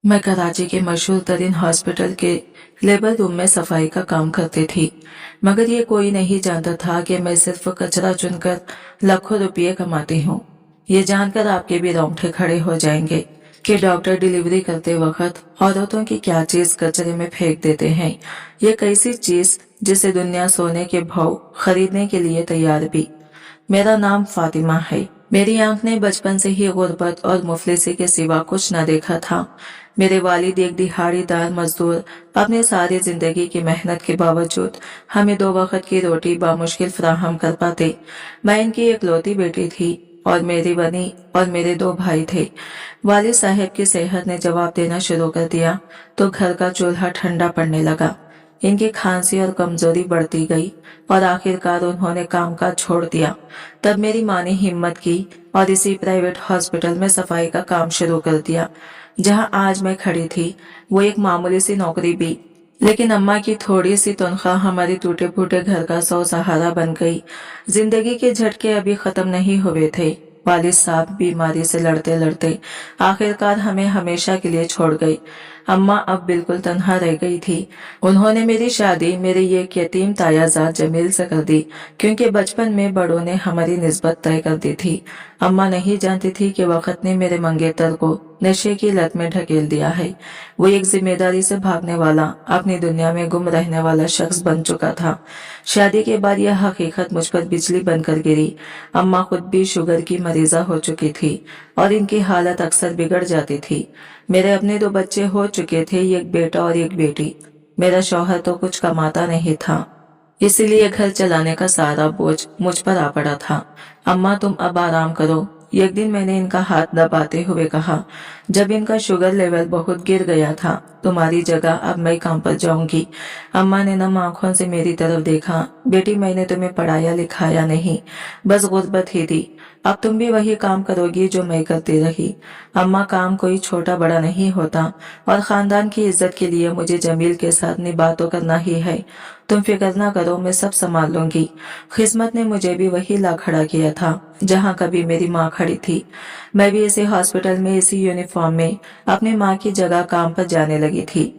मैं कराची के मशहूर तरीन हॉस्पिटल के लेबर रूम में सफाई का काम करती थी, मगर ये कोई नहीं जानता था कि मैं सिर्फ कचरा चुनकर लाखों रुपये कमाती हूँ। ये जानकर आपके भी रोंगटे खड़े हो जाएंगे कि डॉक्टर डिलीवरी करते वक्त औरतों की क्या चीज कचरे में फेंक देते हैं। ये कैसी चीज जिसे दुनिया सोने के भाव खरीदने के लिए तैयार भी। मेरा नाम फातिमा है। मेरी आंख ने बचपन से ही गुर्बत और मुफलिसी के सिवा कुछ न देखा था। मेरे वालिद एक दिहाड़ीदार मजदूर अपने सारी जिंदगी की मेहनत के बावजूद हमें 2 वक्त की रोटी बामुश्किल फराहम कर पाते। मैं इनकी इकलौती बेटी थी और मेरी बनी और मेरे 2 भाई थे। वालिद साहब की सेहत ने जवाब देना शुरू कर दिया तो घर का चूल्हा ठंडा पड़ने लगा। इनकी खांसी और कमजोरी बढ़ती गई और आखिरकार उन्होंने कामकाज छोड़ दिया। तब मेरी माँ ने हिम्मत की और इसी प्राइवेट हॉस्पिटल में सफाई का काम शुरू कर दिया। जहाँ आज मैं खड़ी थी वो एक मामूली सी नौकरी भी, लेकिन अम्मा की थोड़ी सी तनख्वाह हमारे टूटे फूटे घर का सौ सहारा बन गई। जिंदगी के झटके अभी खत्म नहीं हुए थे। वालिद साहब बीमारी से लड़ते लड़ते आखिरकार हमें हमेशा के लिए छोड़ गई। अम्मा अब बिल्कुल तन्हा रह गई थी। उन्होंने मेरी शादी मेरे ये यतीम तायाजाद जमील से कर दी, क्योंकि बचपन में बड़ों ने हमारी निस्बत तय कर दी थी। अम्मा नहीं जानती थी कि वक्त ने मेरे मंगेतर को नशे की लत में ढकेल दिया है। वो एक जिम्मेदारी से भागने वाला, अपनी दुनिया में गुम रहने वाला शख्स बन चुका था। शादी के बाद यह हकीकत मुझ पर बिजली बनकर गिरी। अम्मा खुद भी शुगर की मरीजा हो चुकी थी और इनकी हालत अक्सर बिगड़ जाती थी। मेरे अपने 2 बच्चे हो चुके थे, एक बेटा और एक बेटी। मेरा शौहर तो कुछ कमाता नहीं था, इसीलिए घर चलाने का सारा बोझ मुझ पर आ पड़ा था। अम्मा तुम अब आराम करो, एक दिन मैंने इनका हाथ दबाते हुए कहा। जब इनका शुगर लेवल बहुत गिर गया था, तुम्हारी जगह अब मैं काम पर जाऊंगी। अम्मा ने नम आंखों से मेरी तरफ देखा। बेटी मैंने तुम्हें पढ़ाया लिखाया नहीं, बस गुर्बत ही दी। अब तुम भी वही काम करोगी जो मैं करती रही। अम्मा काम कोई छोटा बड़ा नहीं होता और खानदान की इज्जत के लिए मुझे जमील के साथ निभा तो करना ही है। तुम फिक्र ना करो, मैं सब संभाल लूंगी। किस्मत ने मुझे भी वही ला खड़ा किया था जहाँ कभी मेरी माँ खड़ी थी। मैं भी इसी हॉस्पिटल में इसी यूनिफॉर्म में अपनी माँ की जगह काम पर जाने लगी थी।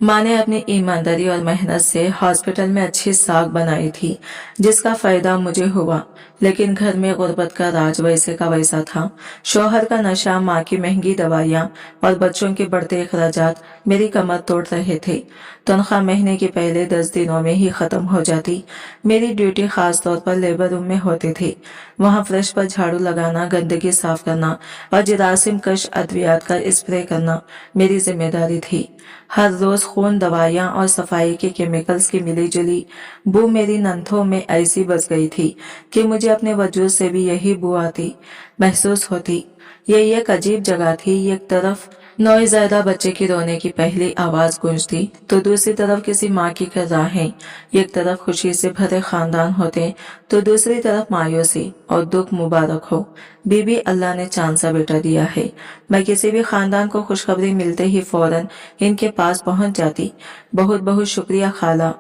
माँ ने अपनी ईमानदारी और मेहनत से हॉस्पिटल में अच्छी साख बनाई थी, जिसका फायदा मुझे हुआ। लेकिन घर में गुर्बत का राज वैसे का वैसा था। शौहर का नशा, माँ की महंगी दवाइयाँ और बच्चों के बढ़ते अखराजात मेरी कमर तोड़ रहे थे। तनख्वाह महीने के पहले 10 दिनों में ही खत्म हो जाती। मेरी ड्यूटी खास तौर पर लेबर रूम में होती थी। वहाँ फर्श पर झाड़ू लगाना, गंदगी साफ करना और जरासीम कश अद्वियात का स्प्रे करना मेरी जिम्मेदारी थी। हर रोज खून, दवाइयाँ और सफाई के केमिकल्स की मिली जुली बू मेरी नंथों में ऐसी बस गई थी कि मुझे अपने वजूद से भी यही बू आती महसूस होती। ये एक अजीब जगह थी। एक तरफ नौज़ायदा बच्चे की रोने की पहली आवाज गूंजती तो दूसरी तरफ किसी माँ की कराहें। एक तरफ खुशी से भरे खानदान होते तो दूसरी तरफ मायूसी और दुख। मुबारक हो बीबी, अल्लाह ने चांद सा बेटा दिया है। मैं किसी भी खानदान को खुशखबरी मिलते ही फौरन इनके पास पहुंच जाती। बहुत बहुत शुक्रिया खाला।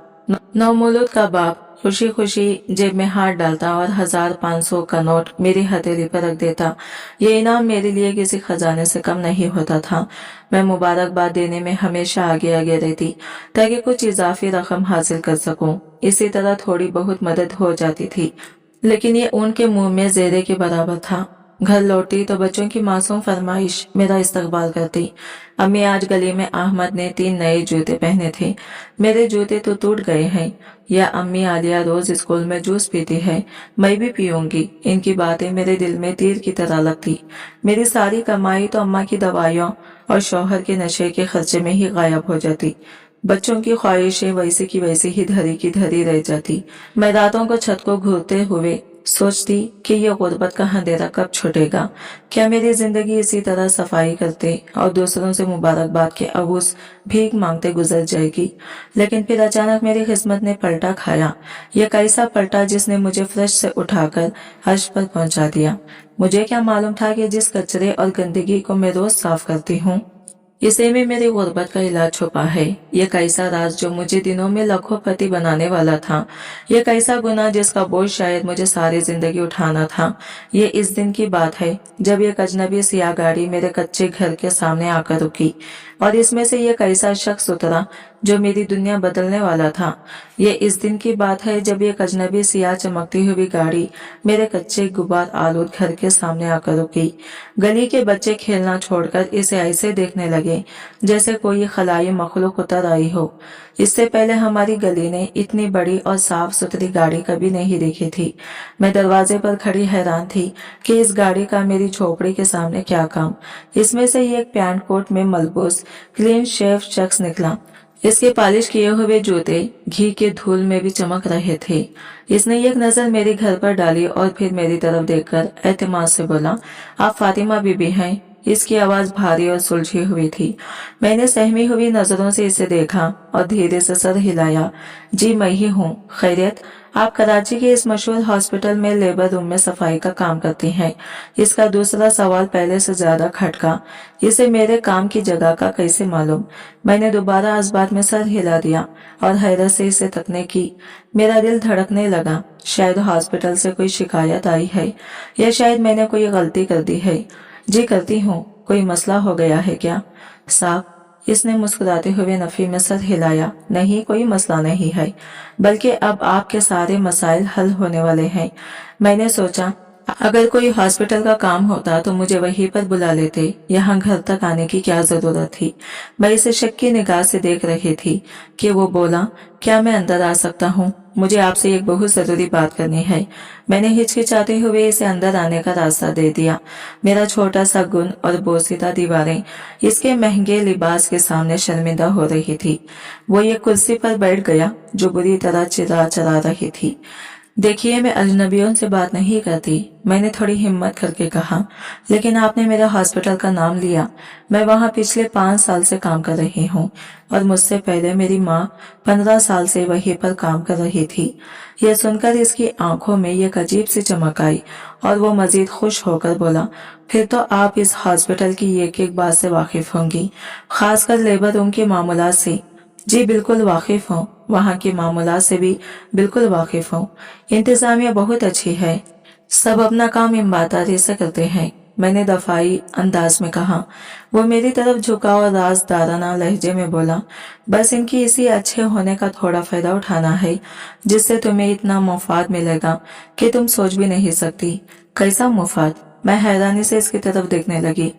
नौमौलूद का बाप खुशी खुशी जेब में हाथ डालता और 1000-500 का नोट मेरी हथेली पर रख देता। ये इनाम मेरे लिए किसी खजाने से कम नहीं होता था। मैं मुबारकबाद देने में हमेशा आगे आगे रहती ताकि कुछ इजाफी रकम हासिल कर सकूं। इसी तरह थोड़ी बहुत मदद हो जाती थी, लेकिन ये उनके मुंह में जेरे के बराबर था। घर लौटी तो बच्चों की मासूम फरमाइश मेरा इस्तकबाल करती। अम्मी, आज गली में अहमद ने 3 नए जूते पहने थे। मेरे जूते तो टूट गए हैं। या अम्मी, आलिया रोज स्कूल में जूस पीती है, मैं भी पीऊंगी। इनकी बातें मेरे दिल में तीर की तरह लगती। मेरी सारी कमाई तो अम्मा की दवाइयों और शौहर के नशे के खर्चे में ही गायब हो जाती। बच्चों की ख्वाहिशें वैसी की वैसी ही धरी की धरी रह जाती। मैं रातों को छत को घूरते हुए सोचती कि यह गुर्बत का अंधेरा कब छूटेगा। क्या मेरी जिंदगी इसी तरह सफाई करते और दूसरों से मुबारकबाद के अबूस भीख मांगते गुजर जाएगी। लेकिन फिर अचानक मेरी किस्मत ने पलटा खाया। यह कैसा पलटा जिसने मुझे फर्श से उठाकर अर्श पर पहुंचा दिया। मुझे क्या मालूम था कि जिस कचरे और गंदगी को मैं रोज साफ करती हूँ, इसी में मेरी गुर्बत का इलाज छुपा है। ये कैसा राज जो मुझे दिनों में लखोपति बनाने वाला था। ये कैसा गुनाह जिसका बोझ शायद मुझे सारी जिंदगी उठाना था। ये इस दिन की बात है जब एक अजनबी सियाह गाड़ी मेरे कच्चे घर के सामने आकर रुकी और इसमें से ये कैसा शख्स उतरा जो मेरी दुनिया बदलने वाला था। ये इस दिन की बात है जब एक अजनबी सियाह चमकती हुई गाड़ी मेरे कच्चे गुबार आलूद घर के सामने आकर रुकी। गली के बच्चे खेलना छोड़कर इसे ऐसे देखने लगे जैसे कोई खलाई मखलूक उतर आई हो। इससे पहले हमारी गली ने इतनी बड़ी और साफ सुथरी गाड़ी कभी नहीं देखी थी। मैं दरवाजे पर खड़ी हैरान थी कि इस गाड़ी का मेरी झोपड़ी के सामने क्या काम। इसमें से एक पैंट कोट में मलबूस क्लीन शेव शख्स निकला। इसके पॉलिश किए हुए जूते घी के धूल में भी चमक रहे थे। इसने एक नजर मेरे घर पर डाली और फिर मेरी तरफ देखकर एतमाद से बोला, आप फातिमा बीबी हैं? इसकी आवाज भारी और सुलझी हुई थी। मैंने सहमी हुई नजरों से इसे देखा और धीरे से सर हिलाया। जी मैं ही हूँ। खैरियत? आप कराची के इस मशहूर हॉस्पिटल में लेबर रूम में सफाई का काम करती हैं। इसका दूसरा सवाल पहले से ज्यादा खटका। इसे मेरे काम की जगह का कैसे मालूम? मैंने दोबारा इस बात में सर हिला दिया और हैरत से इसे तकने की। मेरा दिल धड़कने लगा। शायद हॉस्पिटल से कोई शिकायत आई है या शायद मैंने कोई गलती कर दी है। जी करती हूँ। कोई मसला हो गया है क्या? साहब, इसने मुस्कुराते हुए नफी में सर हिलाया। नहीं, कोई मसला नहीं है, बल्कि अब आपके सारे मसाइल हल होने वाले हैं। मैंने सोचा अगर कोई हॉस्पिटल का काम होता तो मुझे वहीं पर बुला लेते। यहाँ घर तक आने की क्या जरूरत थी? मैं इसे शक की निगाह से देख रही थी कि वो बोला, क्या मैं अंदर आ सकता हूँ? मुझे आपसे एक बहुत जरूरी बात करनी है। मैंने हिचकिचाते हुए इसे अंदर आने का रास्ता दे दिया। मेरा छोटा सा गुण और बोसीदा दीवारें इसके महंगे लिबास के सामने शर्मिंदा हो रही थी। वो एक कुर्सी पर बैठ गया जो बुरी तरह चिरा चरा रही थी। देखिए, मैं अजनबियों से बात नहीं करती, मैंने थोड़ी हिम्मत करके कहा, लेकिन आपने मेरे हॉस्पिटल का नाम लिया। मैं वहाँ पिछले 5 साल से काम कर रही हूँ और मुझसे पहले मेरी माँ 15 साल से वहीं पर काम कर रही थी। यह सुनकर इसकी आंखों में एक अजीब सी चमक आई और वो मजीद खुश होकर बोला, फिर तो आप इस हॉस्पिटल की एक एक बात से वाकिफ होंगी, खासकर लेबर रूम के मामूलात से। जी बिल्कुल वाकिफ हूँ, वहाँ के मामूलात से भी बिल्कुल वाकिफ हूँ। इंतजामिया बहुत अच्छी है, सब अपना काम ईमानदारी से करते हैं, मैंने दफाई अंदाज में कहा। वो मेरी तरफ झुका और राजदाराना लहजे में बोला, बस इनकी इसी अच्छे होने का थोड़ा फायदा उठाना है जिससे तुम्हें इतना मुफाद मिलेगा कि तुम सोच भी नहीं सकती। कैसा मुफाद? मैं हैरानी से इसकी तरफ देखने लगी।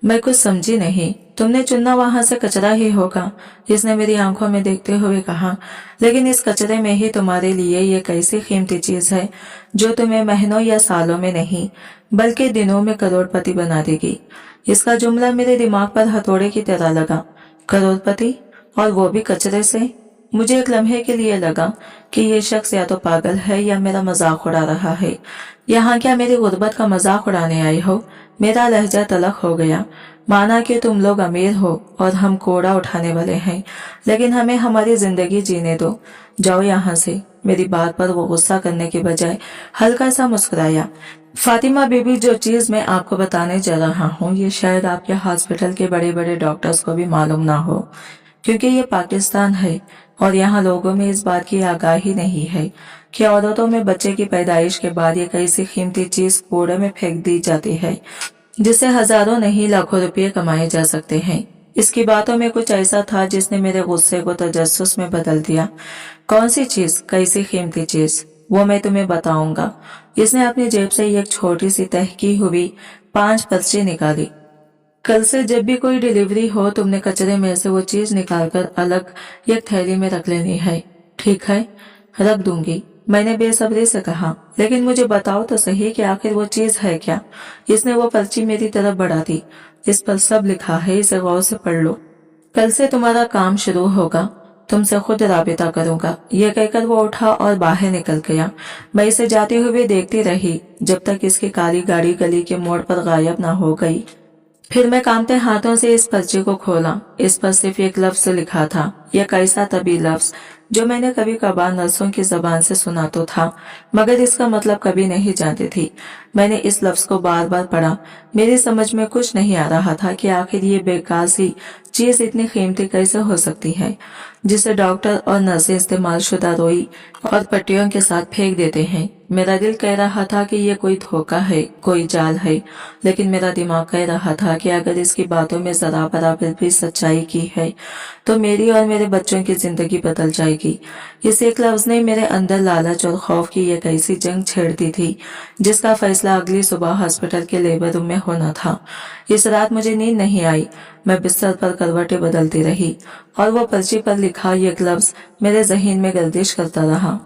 मैं कुछ समझी नहीं। तुमने चुनना वहां से कचरा ही होगा, इसने मेरी आंखों में देखते हुए कहा, लेकिन इस कचरे में ही तुम्हारे लिए ये कैसी कीमती चीज है जो तुम्हें महीनों या सालों में नहीं बल्कि दिनों में करोड़पति बना देगी। इसका जुमला मेरे दिमाग पर हथौड़े की तरह लगा। करोड़पति? और वो भी कचरे से? मुझे एक लम्हे के लिए लगा कि ये शख्स या तो पागल है या मेरा मजाक उड़ा रहा है। यहाँ क्या मेरी गुर्बत का मजाक उड़ाने आई हो? मेरा लहजा तलख हो गया। माना कि तुम लोग अमीर हो और हम कोड़ा उठाने वाले हैं, लेकिन हमें हमारी जिंदगी जीने दो। जाओ यहाँ से। मेरी बात पर वो गुस्सा करने के बजाय हल्का सा मुस्कुराया। फातिमा बीबी, जो चीज मैं आपको बताने जा रहा हूँ ये शायद आपके हॉस्पिटल के बड़े बड़े डॉक्टर्स को भी मालूम ना हो, क्योंकि ये पाकिस्तान है और यहाँ लोगों में इस बात की आगाही नहीं है कि औरतों में बच्चे की पैदाइश के बाद एक ऐसी कीमती चीज कूड़े में फेंक दी जाती है जिससे हजारों नहीं लाखों रुपये कमाए जा सकते हैं। इसकी बातों में कुछ ऐसा था जिसने मेरे गुस्से को तजस्सुस में बदल दिया। कौन सी चीज? कैसी कीमती चीज? वो मैं तुम्हें बताऊंगा। इसने अपनी जेब से एक छोटी सी तहकी हुई 5 पर्ची निकाली। कल से जब भी कोई डिलीवरी हो तुमने कचरे में से वो चीज निकालकर अलग एक थैली में रख लेनी है। ठीक है, रख दूंगी, मैंने बेसब्री से कहा, लेकिन मुझे बताओ तो सही कि आखिर वो चीज है क्या? इसने वो पर्ची मेरी तरफ बढ़ा दी। इस पर सब लिखा है, इसे गौर से पढ़ लो। कल से तुम्हारा काम शुरू होगा, तुमसे खुद राबिता करूंगा। यह कहकर वो उठा और बाहर निकल गया। मैं इसे जाते हुए देखती रही जब तक इसकी काली गाड़ी गली के मोड़ पर गायब न हो गई। फिर मैं कांपते हाथों से इस पर्चे को खोला। इस पर सिर्फ एक लफ्ज लिखा था, यह कैसा तभी लफ्ज जो मैंने कभी कभार नर्सों की जबान से सुना तो था, मगर इसका मतलब कभी नहीं जानती थी। मैंने इस लफ्ज को बार बार पढ़ा। मेरी समझ में कुछ नहीं आ रहा था कि आखिर ये बेकार सी चीज इतनी कीमती कैसे हो सकती है, जिसे डॉक्टर और नर्सें इस्तेमाल शुदा रोई और पट्टियों के साथ फेंक देते हैं। मेरा दिल कह रहा था कि ये कोई धोखा है, कोई जाल है, लेकिन मेरा दिमाग कह रहा था कि अगर इसकी बातों में जरा बराबर भी सच्चाई की है तो मेरी और मेरे बच्चों की जिंदगी बदल जाएगी। इस एक लफ्ज ने मेरे अंदर लालच और खौफ की एक ऐसी जंग छेड़ दी थी जिसका फैसला अगली सुबह हॉस्पिटल के लेबर रूम में होना था। इस रात मुझे नींद नहीं आई। मैं बिस्तर पर करवटें बदलती रही और वो पर्ची पर लिखा ये लफ्ज मेरे जहन में गर्दिश करता रहा।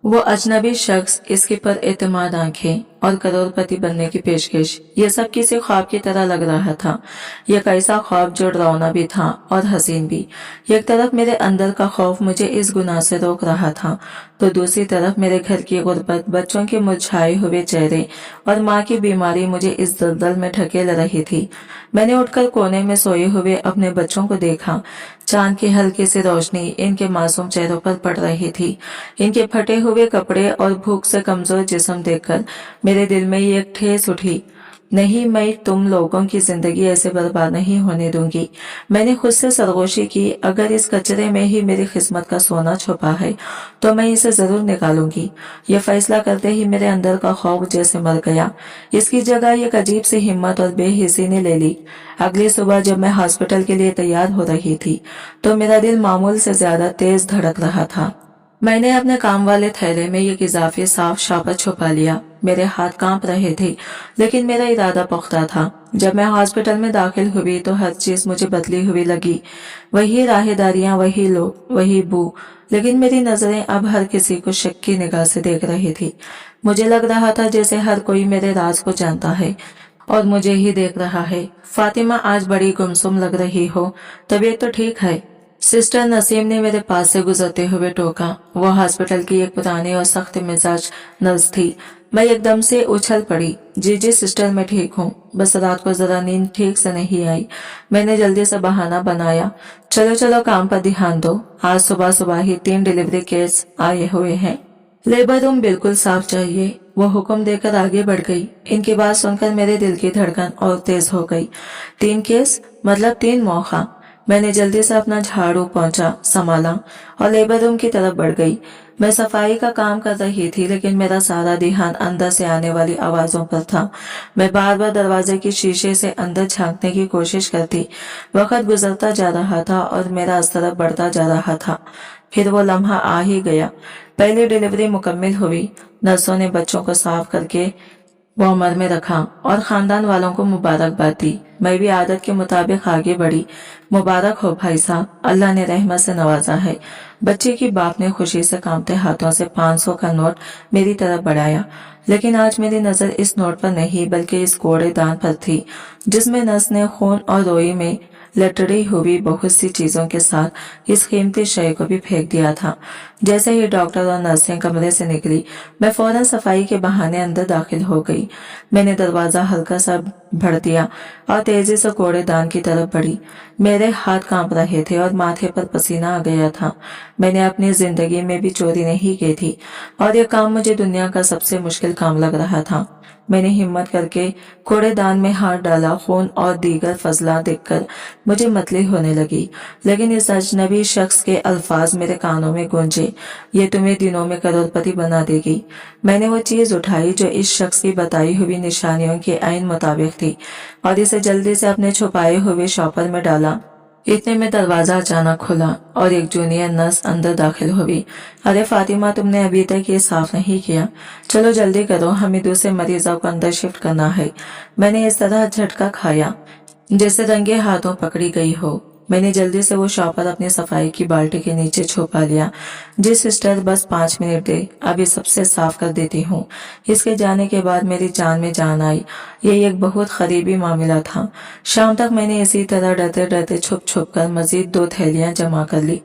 वो अजनबी शख्स, इसके पर एतमाद आंखें और करोड़पति बनने की पेशकश, ये सब किसी ख्वाब की तरह लग रहा था। यह कैसा ख्वाब जो डरावना भी था और हसीन भी। एक तरफ मेरे अंदर का खौफ मुझे इस गुनाह से रोक रहा था, तो दूसरी तरफ मेरे घर की गुर्बत, बच्चों के मुरझाए हुए चेहरे और माँ की बीमारी मुझे इस दलदल में ढकेल रही थी। मैंने उठकर कोने में सोए हुए अपने बच्चों को देखा। चांद की हल्की सी रोशनी इनके मासूम चेहरों पर पड़ रही थी। इनके फटे हुए कपड़े और भूख से कमजोर जिस्म देखकर मेरे दिल में एक ठेस उठी। नहीं, मैं तुम लोगों की जिंदगी ऐसे बर्बाद नहीं होने दूंगी। मैंने खुद से सरगोशी की, अगर इस कचरे में ही मेरी किस्मत का सोना छुपा है तो मैं इसे जरूर निकालूंगी। यह फैसला करते ही मेरे अंदर का खौफ जैसे मर गया। इसकी जगह एक अजीब सी हिम्मत और बेहिसी ने ले ली। अगली सुबह जब मैं हॉस्पिटल के लिए तैयार हो रही थी तो मेरा दिल मामूल से ज्यादा तेज धड़क रहा था। मैंने अपने काम वाले थैले में एक इजाफी साफ शाबत छुपा लिया। मेरे हाथ कांप रहे थे, लेकिन मेरा इरादा पुख्ता था। जब मैं हॉस्पिटल में दाखिल हुई तो हर चीज मुझे बदली हुई लगी। वही राहदारियां, वही लोग, वही बू, लेकिन मेरी नजरें अब हर किसी को शक की निगाह से देख रही थी। मुझे लग रहा था जैसे हर कोई मेरे राज को जानता है और मुझे ही देख रहा है। फातिमा, आज बड़ी गुमसुम लग रही हो, तबीयत तो ठीक है? सिस्टर नसीम ने मेरे पास से गुजरते हुए टोका। वो हॉस्पिटल की एक पुरानी और सख्त मिजाज नर्स थी। मैं एकदम से उछल पड़ी। जी जी सिस्टर, मैं ठीक हूँ, बस रात को जरा नींद ठीक से नहीं आई। मैंने जल्दी से बहाना बनाया। चलो चलो काम पर ध्यान दो, आज सुबह सुबह ही 3 डिलीवरी केस आए हुए हैं। लेबर रूम बिल्कुल साफ चाहिए, वो हुक्म देकर आगे बढ़ गई। इनकी बात सुनकर मेरे दिल की धड़कन और तेज हो गई। 3 केस मतलब 3 मौका। मैंने जल्दी से अपना झाड़ू पोंछा संभाला और लेबर रूम की तरफ बढ़ गई। मैं सफाई का काम कर रही थी, लेकिन मेरा सारा ध्यान अंदर से आने वाली आवाजों पर था। मैं बार बार दरवाजे की शीशे से अंदर झांकने की कोशिश करती। वक्त गुजरता जा रहा था और मेरा असर बढ़ता जा रहा था। फिर वो लम्हा आ ही गया। पहली डिलीवरी मुकम्मल हुई। नर्सों ने बच्चों को साफ करके वॉर्मर में रखा और खानदान वालों को मुबारकबाद दी। मैं भी आदत के मुताबिक आगे बढ़ी। मुबारक हो भाई साहब, अल्लाह ने रहमत से नवाजा है। बच्चे की बाप ने खुशी से कांपते हाथों से 500 का नोट मेरी तरफ बढ़ाया, लेकिन आज मेरी नजर इस नोट पर नहीं बल्कि इस कूड़ेदान पर थी, जिसमें नर्स ने खून और रोई में लटड़ी हुई बहुत सी चीजों के साथ इस कीमती शय को भी फेंक दिया था। जैसे ही डॉक्टर और नर्सें कमरे से निकली, मैं फौरन सफाई के बहाने अंदर दाखिल हो गई। मैंने दरवाजा हल्का सा भर दिया और तेजी से कूड़ेदान की तरफ बढ़ी। मेरे हाथ कांप रहे थे और माथे पर पसीना आ गया था। मैंने अपनी जिंदगी में भी चोरी नहीं की थी और यह काम मुझे दुनिया का सबसे मुश्किल काम लग रहा था। मैंने हिम्मत करके कूड़ेदान में हाथ डाला। खून और दीगर फजला देखकर मुझे मतली होने लगी, लेकिन इस अजनबी शख्स के अल्फाज मेरे कानों में गूंजे, ये तुम्हें दिनों में करोड़पति बना देगी। मैंने वो चीज उठाई जो इस शख्स की बताई हुई निशानियों के ऐन मुताबिक थी और इसे जल्दी से अपने छुपाए हुए शॉपर में डाला। इतने में दरवाजा अचानक खुला और एक जूनियर नर्स अंदर दाखिल हुई। अरे फातिमा, तुमने अभी तक ये साफ नहीं किया, चलो जल्दी करो, हमें दूसरे मरीजों को अंदर शिफ्ट करना है। मैंने इस तरह झटका खाया जैसे रंगे हाथों पकड़ी गई हो। मैंने जल्दी से वो शॉपर अपनी सफाई की बाल्टी के नीचे छुपा लिया। जी सिस्टर, बस 5 मिनट दे, अभी सबसे साफ कर देती हूँ। इसके जाने के बाद मेरी जान में जान आई। ये एक बहुत करीबी मामला था। शाम तक मैंने इसी तरह डरते डरते छुप छुप कर मजीद 2 थैलियां जमा कर ली।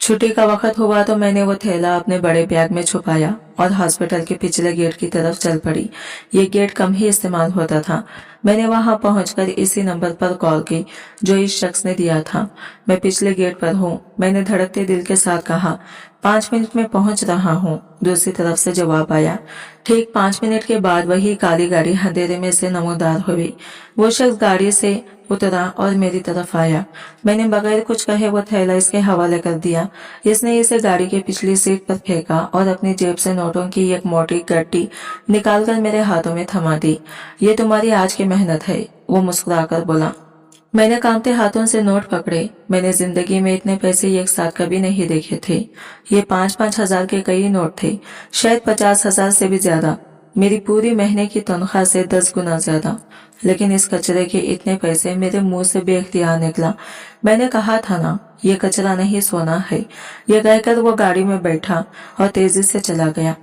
छुट्टी का वक्त हुआ तो मैंने वो थैला अपने बड़े बैग में छुपाया और हॉस्पिटल के पिछले गेट की तरफ चल पड़ी। ये गेट कम ही इस्तेमाल होता था। मैंने वहां पहुंचकर इसी नंबर पर कॉल की जो इस शख्स ने दिया था। मैं पिछले गेट पर हूँ, मैंने धड़कते दिल के साथ कहा। 5 मिनट में पहुंच रहा हूँ, दूसरी तरफ से जवाब आया। ठीक 5 मिनट के बाद वही काली गाड़ी अंधेरे में से नमोदार हुई। वो शख्स गाड़ी से उतरा और मेरी तरफ आया। मैंने बगैर कुछ कहे वो थैला इसके हवाले कर दिया। इसने इसे गाड़ी के पिछली सीट पर फेंका और अपनी जेब से नोटों की एक मोटी गड्डी निकालकर मेरे हाथों में थमा दी। ये तुम्हारी आज की मेहनत है, वो मुस्कुराकर बोला। मैंने कांपते हाथों से नोट पकड़े। मैंने जिंदगी में इतने पैसे एक साथ कभी नहीं देखे थे। ये 5-5 हजार के कई नोट थे, शायद 50 हजार से भी ज्यादा। मेरी पूरी महीने की तनख्वाह से 10 गुना ज्यादा। लेकिन इस कचरे के इतने पैसे मेरे मुंह से बेख्तियार निकला। मैंने कहा था ना, ये कचरा नहीं सोना है। ये कहकर वो गाड़ी में बैठा और तेजी से चला गया।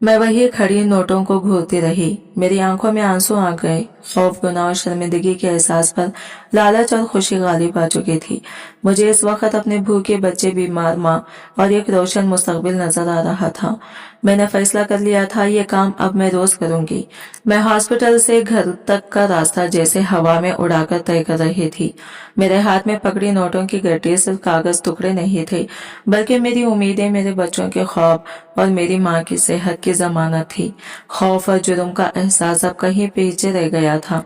मैं वही खड़ी नोटों को घूरती रही। मेरी आंखों में आंसू आ गए। खौफ, गुनाह और शर्मिंदगी के एहसास पर लालच और खुशी गालिब आ चुकी थी। मुझे इस वक्त अपने भूखे बच्चे, बीमार माँ और एक रोशन मुस्तकबिल नजर आ रहा था। मैंने फैसला कर लिया था, ये काम अब मैं रोज करूंगी। मैं हॉस्पिटल से घर तक का रास्ता जैसे हवा में उड़ाकर तय कर रही थी। मेरे हाथ में पकड़ी नोटों की गड्डी सिर्फ कागज टुकड़े नहीं थे, बल्कि मेरी उम्मीदें, मेरे बच्चों के ख्वाब और मेरी माँ की सेहत की जमानत थी। खौफ और जुर्म का एहसास अब कहीं पीछे रह गया था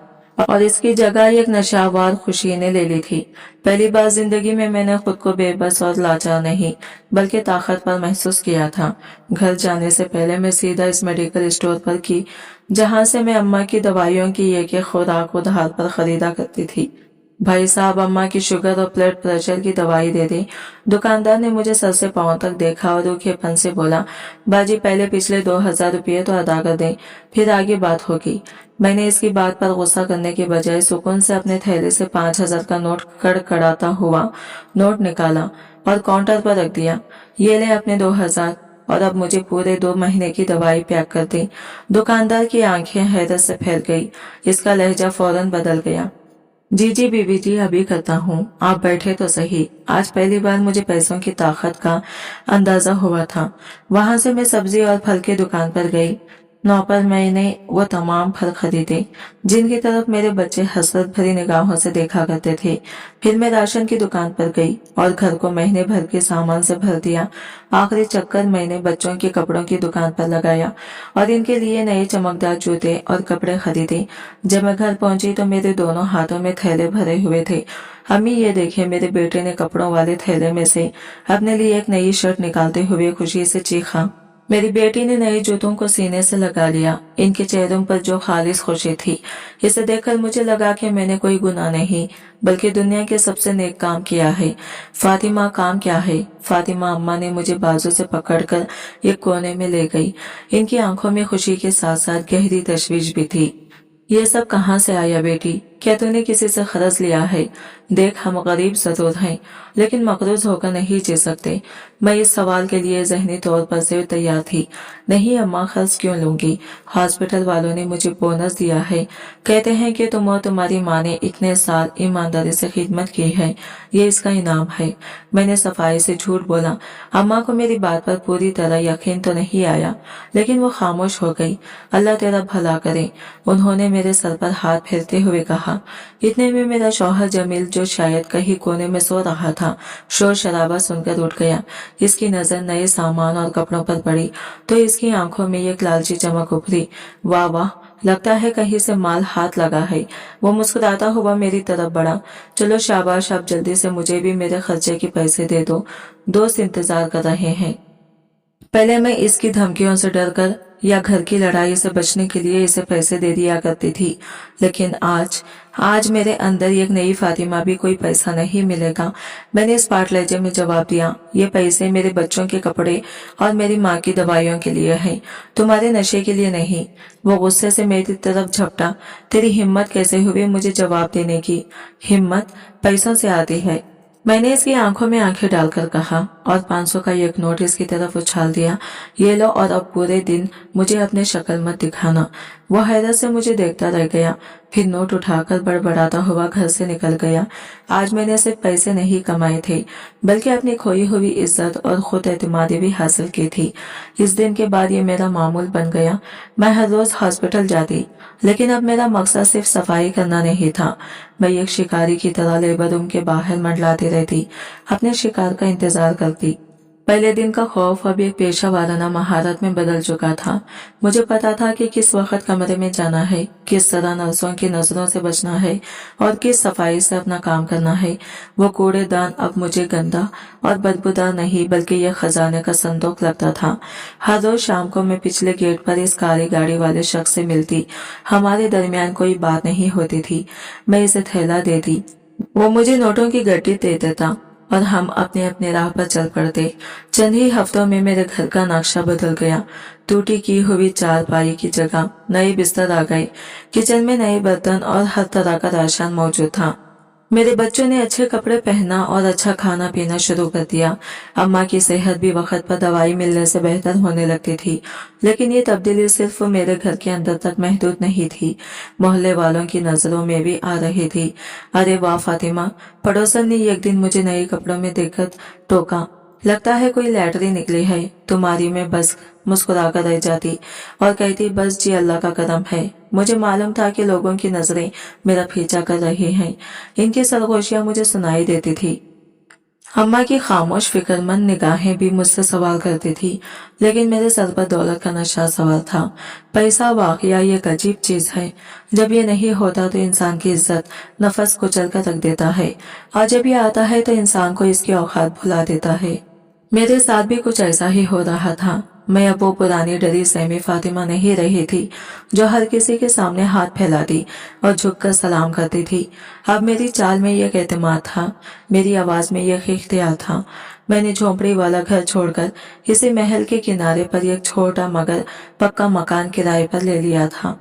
और इसकी जगह एक नशावार खुशी ने ले ली थी। पहली बार जिंदगी में मैंने खुद को बेबस और लाचार नहीं बल्कि ताकतवर महसूस किया था। घर जाने से पहले मैं सीधा इस मेडिकल स्टोर पर की जहां से मैं अम्मा की दवाइयों की एक खुराक उधार पर खरीदा करती थी। भाई साहब, अम्मा की शुगर और ब्लड प्रेशर की दवाई दे दे। दुकानदार ने मुझे सर से पांव तक देखा और रूखेपन से बोला, बाजी पहले पिछले 2000 रुपये तो अदा कर दें, फिर आगे बात होगी। मैंने इसकी बात पर गुस्सा करने के बजाय सुकून से अपने थैले से 5000 का नोट कड़कड़ाता हुआ नोट निकाला और काउंटर पर रख दिया। ये ले अपने 2000 और अब मुझे पूरे 2 महीने की दवाई पैक कर दी। दुकानदार की आंखें हैरत से फैल गई। इसका लहजा फौरन बदल गया। जी जी बीबी जी, अभी करता हूँ, आप बैठे तो सही। आज पहली बार मुझे पैसों की ताकत का अंदाजा हुआ था। वहां से मैं सब्जी और फल की दुकान पर गई। नौकर मैंने वो तमाम फल खरीदे जिनकी तरफ मेरे बच्चे हसरत भरी निगाहों से देखा करते थे। फिर मैं राशन की दुकान पर गई और घर को महीने भर के सामान से भर दिया। आखिरी चक्कर मैंने बच्चों के कपड़ों की दुकान पर लगाया और इनके लिए नए चमकदार जूते और कपड़े खरीदे। जब मैं घर पहुंची तो मेरे दोनों हाथों में थैले भरे हुए थे। अम्मी, ये देखे, मेरे बेटे ने कपड़ों वाले थैले में से अपने लिए एक नई शर्ट निकालते हुए खुशी से चीखा। मेरी बेटी ने नए जूतों को सीने से लगा लिया। इनके चेहरों पर जो खालिस खुशी थी, इसे देखकर मुझे लगा कि मैंने कोई गुनाह नहीं बल्कि दुनिया के सबसे नेक काम किया है। फातिमा, काम क्या है? फातिमा अम्मा ने मुझे बाजू से पकड़कर एक कोने में ले गई। इनकी आंखों में खुशी के साथ साथ गहरी तशवीश भी थी। ये सब कहाँ से आया बेटी? क्या तूने किसी से खर्च लिया है? देख, हम गरीब जरूर हैं लेकिन मकरूज होकर नहीं जी सकते। मैं इस सवाल के लिए जहनी तौर पर से तैयार थी। नहीं अम्मा, खर्च क्यों लूंगी? हॉस्पिटल वालों ने मुझे बोनस दिया है। कहते हैं कि तुम और तुम्हारी माँ ने इतने साल ईमानदारी से खिदमत की है, ये इसका इनाम है। मैंने सफाई से झूठ बोला। अम्मा को मेरी बात पर पूरी तरह यकीन तो नहीं आया लेकिन वो खामोश हो गई। अल्लाह तेरा भला करे, उन्होंने मेरे सर पर हाथ फेरते हुए कहा। इतने में मेरा शौहर जमील, जो शायद कहीं कोने में सो रहा था, शोर शराबा सुनकर उठ गया। इसकी नजर नए सामान और कपड़ों पर पड़ी तो इसकी आंखों में एक लालची चमक उभरी। वाह वाह, लगता है कहीं से माल हाथ लगा है। वो मुस्कुराता हुआ मेरी तरफ बढ़ा। चलो शाबाश, आप जल्दी से मुझे भी मेरे खर्चे के पैसे दे दो, दोस्त इंतजार कर रहे हैं। पहले मैं इसकी धमकियों से डरकर या घर की लड़ाई से बचने के लिए इसे पैसे दे दिया करती थी, लेकिन आज मेरे अंदर एक नई फातिमा भी कोई पैसा नहीं मिलेगा। मैंने इस पार्ट लहजे में जवाब दिया, ये पैसे मेरे बच्चों के कपड़े और मेरी माँ की दवाइयों के लिए हैं, तुम्हारे नशे के लिए नहीं। वो गुस्से से मेरी तरफ झपटा। तेरी हिम्मत कैसे हुई मुझे जवाब देने की? हिम्मत पैसों से आती है, मैंने इसकी आंखों में आंखें डालकर कहा और 500 का एक नोट इसकी तरफ उछाल दिया। ये लो, और अब पूरे दिन मुझे अपने शक्ल मत दिखाना। वो हैरत से मुझे देखता रह गया, फिर नोट उठाकर बड़बड़ाता हुआ घर से निकल गया। आज मैंने सिर्फ पैसे नहीं कमाए थे, बल्कि अपनी खोई हुई इज्जत और खुद एतमादी भी हासिल की थी। इस दिन के बाद ये मेरा मामूल बन गया। मैं हर रोज हॉस्पिटल जाती, लेकिन अब मेरा मकसद सिर्फ सफाई करना नहीं था। मैं एक शिकारी की तरह लेबर रूम के बाहर मंडलाती रहती, अपने शिकार का इंतजार करती। पहले दिन का खौफ अब एक पेशा वाराना महारत में बदल चुका था। मुझे पता था कि किस वक्त कमरे में जाना है, किस तरह नर्सों की नजरों से बचना है और किस सफाई से अपना काम करना है। वो कूड़ेदान अब मुझे गंदा और बदबूदार नहीं, बल्कि यह खजाने का संदूक लगता था। हर रोज शाम को मैं पिछले गेट पर इस काली गाड़ी वाले शख्स से मिलती। हमारे दरमियान कोई बात नहीं होती थी। मैं इसे थैला देती, वो मुझे नोटों की गड्डी दे देता और हम अपने अपने राह पर चल पड़ते। चंद ही हफ्तों में मेरे घर का नक्शा बदल गया। टूटी की हुई चारपाई की जगह नए बिस्तर आ गए। किचन में नए बर्तन और हर तरह का राशन मौजूद था। मेरे बच्चों ने अच्छे कपड़े पहना और अच्छा खाना पीना शुरू कर दिया। अम्मा की सेहत भी वक्त पर दवाई मिलने से बेहतर होने लगती थी। लेकिन ये तब्दीली सिर्फ मेरे घर के अंदर तक महदूद नहीं थी, मोहल्ले वालों की नजरों में भी आ रही थी। अरे वाह फातिमा, पड़ोसन ने एक दिन मुझे नए कपड़ों में देखकर टोका। लगता है कोई लैटरी निकली है। तुम्हारी में बस मुस्कुरा कर रह जाती और कहती, बस जी, अल्लाह का करम है। मुझे मालूम था कि लोगों की नजरें मेरा पीछा कर रही हैं। इनकी सरगोशियां मुझे सुनाई देती थी। अम्मा की खामोश फिक्रमंद निगाहें भी मुझसे सवाल करती थी, लेकिन मेरे सर पर दौलत का नशा सवार था। पैसा वाकया एक अजीब चीज है। जब ये नहीं होता तो इंसान की इज्जत नफस कुचल कर रख देता है, और जब ये आता है तो इंसान को इसकी औकात भुला देता है। मेरे साथ भी कुछ ऐसा ही हो रहा था। मैं अब वो पुरानी डरी सहमी फातिमा नहीं रही थी, जो हर किसी के सामने हाथ फैलाती और झुककर सलाम करती थी। अब मेरी चाल में यह एतमाद था, मेरी आवाज में यह इख्तियार था। मैंने झोंपड़ी वाला घर छोड़कर इसी महल के किनारे पर एक छोटा मगर पक्का मकान किराए पर ले लिया था।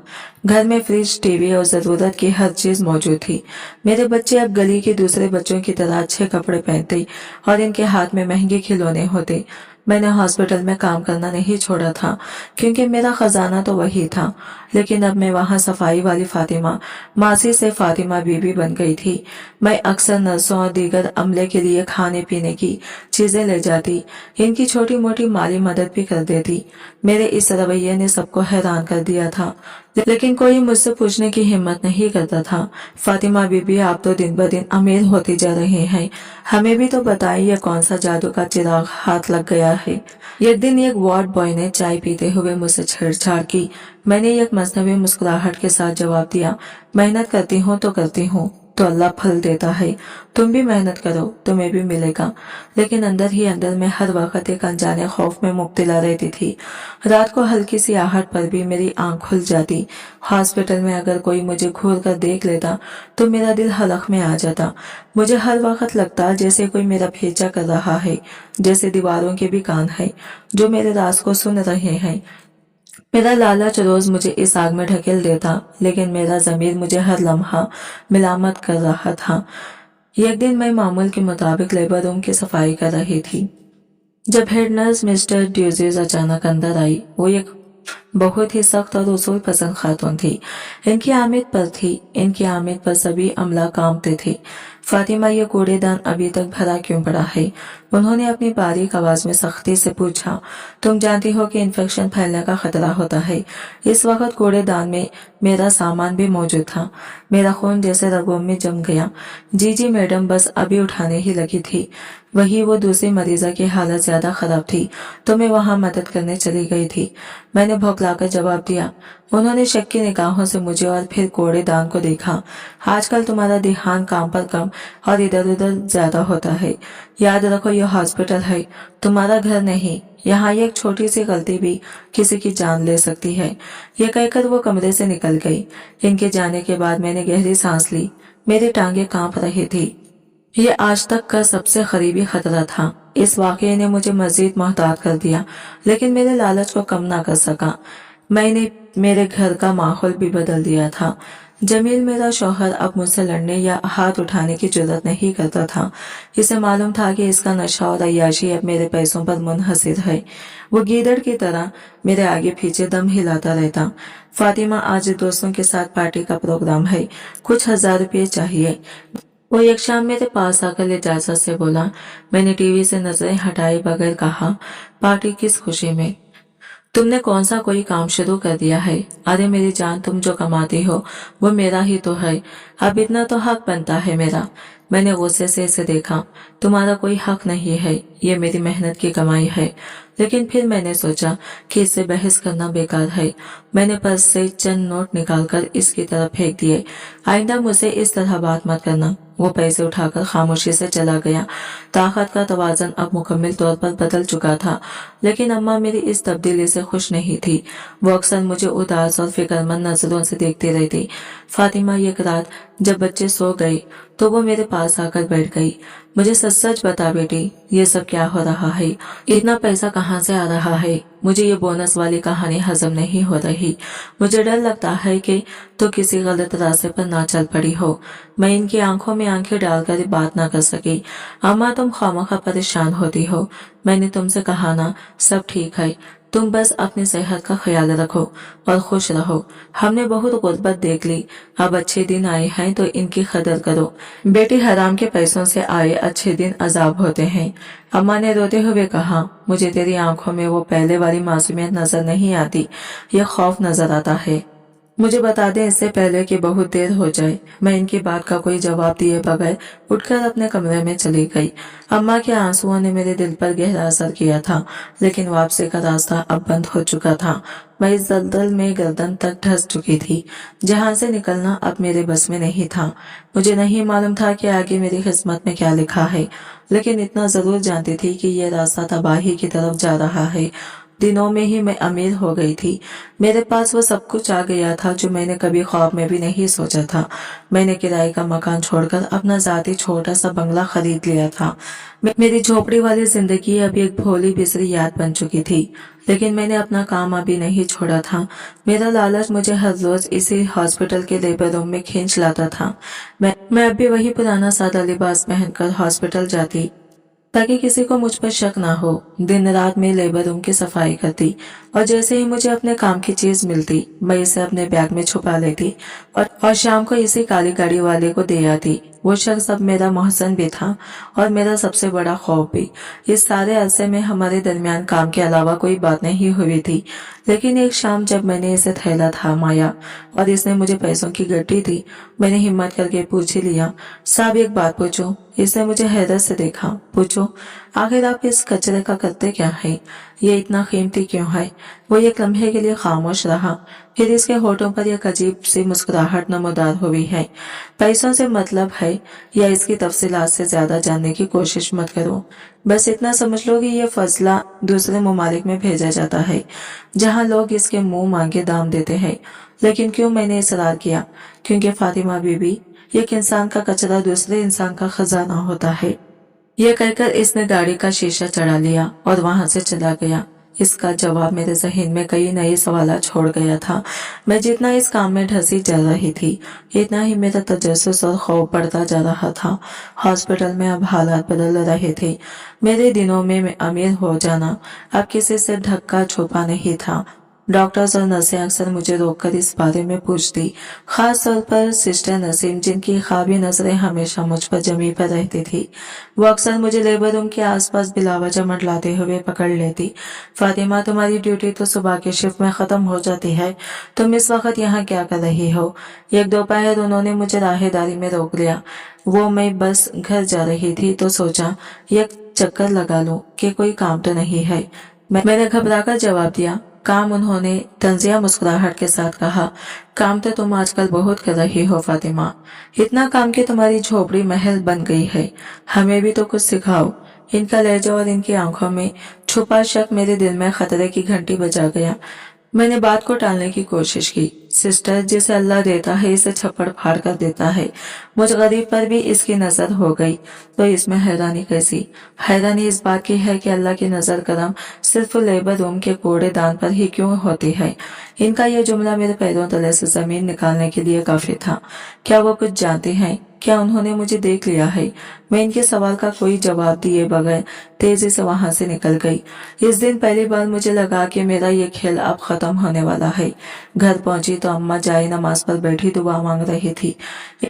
घर में फ्रिज, टीवी और जरूरत की हर चीज मौजूद थी। मेरे बच्चे अब गली के दूसरे बच्चों की तरह अच्छे कपड़े पहनते और इनके हाथ में महंगे खिलौने होते। मैंने हॉस्पिटल में काम करना नहीं छोड़ा था, क्योंकि मेरा खजाना तो वही था, लेकिन अब मैं वहाँ सफाई वाली फातिमा मासी से फातिमा बीबी बन गई थी। मैं अक्सर नर्सों और दीगर अमले के लिए खाने पीने की चीजें ले जाती, इनकी छोटी मोटी माली मदद भी कर देती। मेरे इस रवैये ने सबको हैरान कर दिया था, लेकिन कोई मुझसे पूछने की हिम्मत नहीं करता था। फातिमा बीबी, आप तो दिन ब दिन अमीर होती जा रहे हैं, हमें भी तो बताइए ये कौन सा जादू का चिराग हाथ लग गया है। एक दिन एक वार्ड बॉय ने चाय पीते हुए मुझसे छेड़छाड़ की। मैंने एक मसनवी मुस्कुराहट के साथ जवाब दिया, मेहनत करती हूँ तो अल्लाह फल देता है। तुम भी मेहनत करो, तुम्हें भी मिलेगा। लेकिन अंदर ही अंदर मैं हर वक्त एक अनजाने खौफ में मुब्तला रहती थी। रात को हल्की सी आहट पर भी मेरी आंख खुल जाती। हॉस्पिटल में अगर कोई मुझे घूर कर देख लेता तो मेरा दिल हलक में आ जाता। मुझे हर वक्त लगता जैसे कोई मेरा पीछा कर रहा है, जैसे दीवारों के भी कान है जो मेरे राज को सुन रहे हैं। मेरा लालच रोज मुझे इस आग में ढकेल देता, लेकिन मेरा जमीर मुझे हर लम्हा मिलामत कर रहा था। एक दिन मैं मामूल के मुताबिक लेबर रूम की सफाई कर रही थी, जब हेड नर्स मिस्टर ड्यूजीज अचानक अंदर आई। वो एक बहुत ही सख्त और उसूल पसंद खातून थी। इनकी आमद पर सभी अमला कांपते थे। फातिमा, ये कूड़ेदान अभी तक भरा क्यों पड़ा है? उन्होंने अपनी बारीक आवाज में सख्ती से पूछा। तुम जानती हो कि इन्फेक्शन फैलने का खतरा होता है। इस वक्त कूड़ेदान में मेरा सामान भी मौजूद था। मेरा खून जैसे रगों में जम गया। जी मैडम, बस अभी उठाने ही लगी थी। वही वो दूसरी मरीजा की हालत ज्यादा खराब थी, तो मैं वहां मदद करने चली गई थी। मैंने भौंकलाकर जवाब दिया। उन्होंने शक की निगाहों से मुझे और फिर कूड़ेदान को देखा। आजकल तुम्हारा ध्यान काम पर कम और इधर उधर ज्यादा होता है। याद रखो, यह हॉस्पिटल है, तुम्हारा घर नहीं। यहाँ एक छोटी सी गलती भी किसी की जान ले सकती है। ये कहकर वो कमरे से निकल गई। इनके जाने के बाद मैंने गहरी सांस ली। मेरी टांगे कांप रही थी। ये आज तक का सबसे करीबी खतरा था। इस वाकये ने मुझे मजीद मोहतात कर दिया, लेकिन मेरे लालच को कम ना कर सका। मैंने मेरे घर का माहौल भी बदल दिया था। जमील मेरा शौहर अब मुझसे लड़ने या हाथ उठाने की जुर्रत नहीं करता था। इसे मालूम था कि इसका नशा और अय्याशी अब मेरे पैसों पर मुनहसिर है। वो गीदड़ की तरह मेरे आगे पीछे दम हिलाता रहता। फातिमा, आज दोस्तों के साथ पार्टी का प्रोग्राम है, कुछ 1000 रुपये चाहिए। वो एक शाम मेरे पास आकर इजाजत से बोला। मैंने टीवी से नजरें हटाए बगैर कहा, पार्टी किस खुशी में? तुमने कौन सा कोई काम शुरू कर दिया है? अरे मेरी जान, तुम जो कमाती हो वो मेरा ही तो है। अब इतना तो हक बनता है मेरा। मैंने गुस्से से इसे देखा। तुम्हारा कोई हक नहीं है, ये मेरी मेहनत की कमाई है। लेकिन फिर मैंने सोचा कि इससे बहस करना बेकार है। मैंने पर्स से चंद नोट निकालकर इसकी तरफ फेंक दिए। आइंदा मुझसे इस तरह बात मत करना। वो पैसे उठाकर खामोशी से चला गया। ताकत का तवाज़ुन अब मुकम्मल तौर पर बदल चुका था। लेकिन अम्मा मेरी इस तब्दीली से खुश नहीं थी। वो अक्सर मुझे उदास और फिक्रमंद नजरों से देखती रहती। फातिमा, एक रात जब बच्चे सो गए तो वो मेरे पास आकर बैठ गई। मुझे सच सच बता बेटी, ये सब क्या हो रहा है? इतना पैसा कहाँ से आ रहा है? मुझे ये बोनस वाली कहानी हजम नहीं हो रही। मुझे डर लगता है कि तो किसी गलत रास्ते पर ना चल पड़ी हो। मैं इनकी आंखों में आंखें डालकर बात ना कर सकी। अम्मा, तुम खामखा परेशान होती हो। मैंने तुमसे कहा ना, सब ठीक है। तुम बस अपनी सेहत का ख्याल रखो और खुश रहो। हमने बहुत गुर्बत देख ली, अब अच्छे दिन आए हैं तो इनकी कदर करो। बेटी, हराम के पैसों से आए अच्छे दिन अजाब होते हैं। अम्मा ने रोते हुए कहा। मुझे तेरी आंखों में वो पहले वाली मासूमियत नजर नहीं आती, ये खौफ नजर आता है। मुझे बता दें इससे पहले कि बहुत देर हो जाए। मैं इनकी बात का कोई जवाब दिए बगैर उठकर अपने कमरे में चली गई। अम्मा के आंसुओं ने मेरे दिल पर गहरा असर किया था, लेकिन वापसी का रास्ता अब बंद हो चुका था। मैं इस दलदल में गर्दन तक धंस चुकी थी, जहां से निकलना अब मेरे बस में नहीं था। मुझे नहीं मालूम था कि आगे मेरी किस्मत में क्या लिखा है, लेकिन इतना जरूर जानती थी कि यह रास्ता तबाही की तरफ जा रहा है। दिनों में ही मैं अमीर हो गई थी। मेरे पास वो सब कुछ आ गया था जो मैंने कभी ख्वाब में भी नहीं सोचा था। मैंने किराए का मकान छोड़कर अपना जाती छोटा सा बंगला खरीद लिया था। मेरी झोपड़ी वाली जिंदगी अभी एक भोली बिसरी याद बन चुकी थी, लेकिन मैंने अपना काम अभी नहीं छोड़ा था। मेरा लालच मुझे हर रोज इसी हॉस्पिटल के लेबर रूम में खींच लाता था। मैं अभी वही पुराना सादा लिबास पहनकर हॉस्पिटल जाती ताकि किसी को मुझ पर शक ना हो। दिन रात में लेबर रूम की सफाई करती और जैसे ही मुझे अपने काम की चीज मिलती मैं इसे अपने बैग में छुपा लेती और शाम को इसी काली गाड़ी वाले को दे आती। वो शख्स अब मेरा मोहसन भी था और मेरा सबसे बड़ा खौफ भी। इस सारे अरसे में हमारे दरमियान काम के अलावा कोई बात नहीं हुई थी, लेकिन एक शाम जब मैंने इसे थैला थामाया और इसने मुझे पैसों की गड्डी दी, मैंने हिम्मत करके पूछ ही लिया, साहब एक बात पूछूं? इसने मुझे हैरत से देखा। पूछो, आखिर आप इस कचरे का करते क्या है? ये इतना कीमती क्यों है? वो एक लम्हे के लिए खामोश रहा, फिर इसके होठों पर एक अजीब सी मुस्कुराहट नमोदार हुई है। पैसों से मतलब है या इसकी तफसीलात से ज्यादा जानने की कोशिश मत करो। बस इतना समझ लो कि ये फजला दूसरे ममालिक में भेजा जाता है, जहाँ लोग इसके मुंह मांगे दाम देते हैं। लेकिन क्यों मैंने इसरार किया? क्योंकि फातिमा बीबी, एक इंसान का कचरा दूसरे इंसान का खजाना होता है। यह कहकर इसने गाड़ी का शीशा चढ़ा लिया और वहां से चला गया। इसका जवाब मेरे जहन में कई नए सवाल छोड़ गया था। मैं जितना इस काम में ढसी जा रही थी, इतना ही मेरा तजस्सुस और खौफ बढ़ता जा रहा था। हॉस्पिटल में अब हालात बदल रहे थे। मेरे दिनों में अमीर हो जाना अब किसी से ढक्का छुपा नहीं था। डॉक्टर्स और नर्सें अक्सर मुझे रोककर इस बारे में पूछती, खास तौर पर सिस्टर नसीम, जिनकी ख्वाबी नजरें हमेशा मुझ पर जमी पर रहती थी। वो अक्सर मुझे लेबर रूम के आसपास बिलावजह मंडलाते हुए पकड़ लेती। फातिमा, तुम्हारी ड्यूटी तो सुबह के शिफ्ट में खत्म हो जाती है, तुम इस वक्त यहाँ क्या कर रही हो? एक दोपहर उन्होंने मुझे राहदारी में रोक लिया। वो मैं बस घर जा रही थी तो सोचा एक चक्कर लगा लूं कि कोई काम तो नहीं है। मैंने घबराकर जवाब दिया, काम? उन्होंने तंजिया मुस्कुराहट के साथ कहा, काम तो तुम आजकल बहुत कर रही हो फातिमा, इतना काम कि तुम्हारी झोपड़ी महल बन गई है। हमें भी तो कुछ सिखाओ। इनका लहजा और इनकी आंखों में छुपा शक मेरे दिल में खतरे की घंटी बजा गया। میں نے بات کو ٹالنے کی کوشش کی۔ سسٹر، جسے اللہ دیتا ہے اسے چھپڑ پھاڑ کر دیتا ہے، مجھ غریب پر بھی اس کی نظر ہو گئی تو اس میں حیرانی کیسی؟ حیرانی اس بات کی ہے کہ اللہ کی نظر کرم صرف لیبر روم کے کوڑے دان پر ہی کیوں ہوتی ہے؟ ان کا یہ جملہ میرے پیروں تلے سے زمین نکالنے کے لیے کافی تھا۔ کیا وہ کچھ جانتے ہیں؟ کیا انہوں نے مجھے دیکھ لیا ہے؟ میں ان کے سوال کا کوئی جواب دیے بغیر تیزی سے وہاں سے نکل گئی۔ اس دن پہلی بار مجھے لگا کہ میرا یہ کھیل اب ختم ہونے والا ہے۔ گھر پہنچی تو اماں جائے نماز پر بیٹھی دعا مانگ رہی تھی۔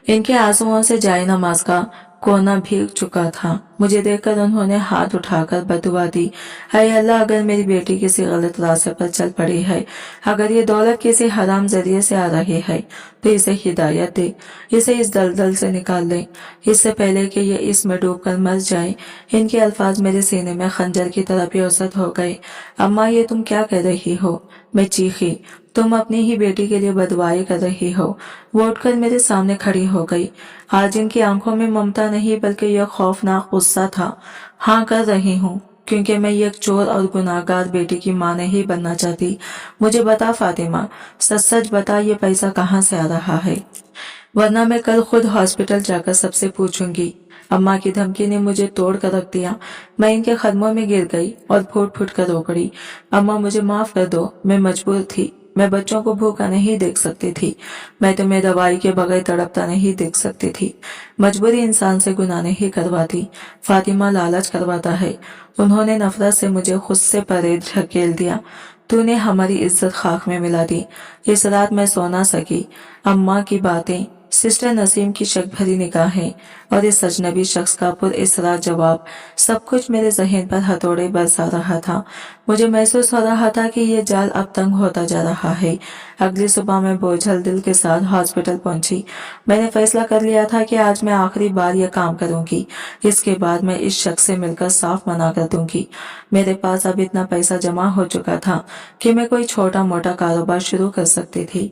ان کے آنسوؤں سے جائے نماز کا کونا بھیگ چکا تھا۔ مجھے دیکھ کر انہوں نے ہاتھ اٹھا کر بددعا دی، اے اللہ، اگر میری بیٹی کسی غلط راستے پر چل پڑی ہے، اگر یہ دولت کسی حرام ذریعے سے آ رہی ہے تو اسے ہدایت دے، اسے اس دلدل سے نکال دے، اس سے پہلے کہ یہ اس میں ڈوب کر مر جائے۔ ان کے الفاظ میرے سینے میں خنجر کی طرح پیوست ہو گئے۔ اماں، یہ تم کیا کہہ رہی ہو؟ میں چیخی، تم اپنی ہی بیٹی کے لیے بددعائی کر رہی ہو۔ وہ اٹھ کر میرے سامنے کھڑی ہو گئی۔ آج ان کی آنکھوں میں ممتا نہیں بلکہ یہ خوفناک غصہ تھا۔ ہاں، کر رہی ہوں، کیونکہ میں ایک چور اور گناہگار بیٹی کی ماں نہیں بننا چاہتی۔ مجھے بتا فاطمہ، سچ سچ بتا، یہ پیسہ کہاں سے آ رہا ہے؟ ورنہ میں کل خود ہاسپٹل جا کر سب سے پوچھوں گی۔ اماں کی دھمکی نے مجھے توڑ کر رکھ دیا۔ میں ان کے قدموں میں گر گئی اور پھوٹ پھوٹ کر رو پڑی۔ اماں، مجھے معاف کر دو، میں مجبور تھی۔ میں بچوں کو بھوکا نہیں دیکھ سکتی تھی۔ میں تمہیں دوائی کے بغیر تڑپتا نہیں دیکھ سکتی تھی۔ مجبوری انسان سے گناہ نہیں کرواتی، فاطمہ، لالچ کرواتا ہے۔ انہوں نے نفرت سے مجھے خود سے پرے دھکیل دیا۔ تو نے ہماری عزت خاک میں ملا دی۔ اس رات میں سو نہ سکی۔ اماں کی باتیں، سسٹر نسیم کی شک بھری نگاہیں اور اس اجنبی شخص کا پر اسرار جواب، سب کچھ میرے ذہن پر ہتھوڑے برسا رہا تھا۔ مجھے محسوس ہو رہا تھا کہ یہ جال اب تنگ ہوتا جا رہا ہے۔ اگلی صبح میں بوجھل دل کے ساتھ ہاسپٹل پہنچی۔ میں نے فیصلہ کر لیا تھا کہ آج میں آخری بار یہ کام کروں گی۔ اس کے بعد میں اس شخص سے مل کر صاف منع کر دوں گی۔ میرے پاس اب اتنا پیسہ جمع ہو چکا تھا کہ میں کوئی چھوٹا موٹا کاروبار شروع کر سکتی تھی۔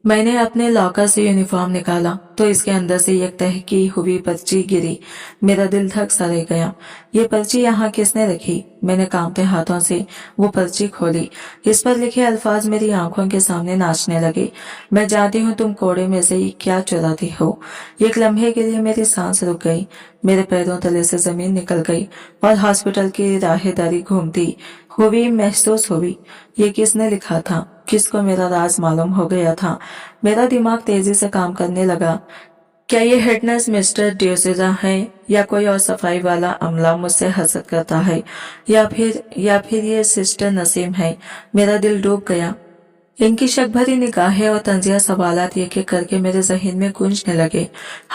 میں نے اپنے لاکر سے یونیفارم نکالا تو اس کے اندر سے ایک تہکی ہوئی پرچی گری۔ میرا دل دھک سا رہ گیا۔ یہ پرچی یہاں کس نے رکھی؟ میں نے کانپتے ہاتھوں سے وہ پرچی کھولی۔ اس پر لکھے الفاظ میری آنکھوں کے سامنے ناچنے لگے۔ میں جانتی ہوں تم کوڑے میں سے کیا چراتی ہو۔ ایک لمحے کے لیے میری سانس رک گئی، میرے پیروں تلے سے زمین نکل گئی اور ہاسپٹل کی راہ داری گھومتی ہوئی محسوس ہوئی۔ یہ کس نے لکھا تھا؟ کس کو میرا راز معلوم ہو گیا تھا؟ میرا دماغ تیزی سے کام کرنے لگا۔ کیا یہ ہیڈ نرس مسٹر ڈیوزیزا ہے یا کوئی اور صفائی والا عملہ مجھ سے حسد کرتا ہے یا پھر یہ سسٹر نسیم ہے؟ میرا دل ڈوب گیا۔ ان کی شک بھری نگاہیں اور طنزیہ سوالات ایک ایک کر کے میرے ذہن میں گونجنے لگے۔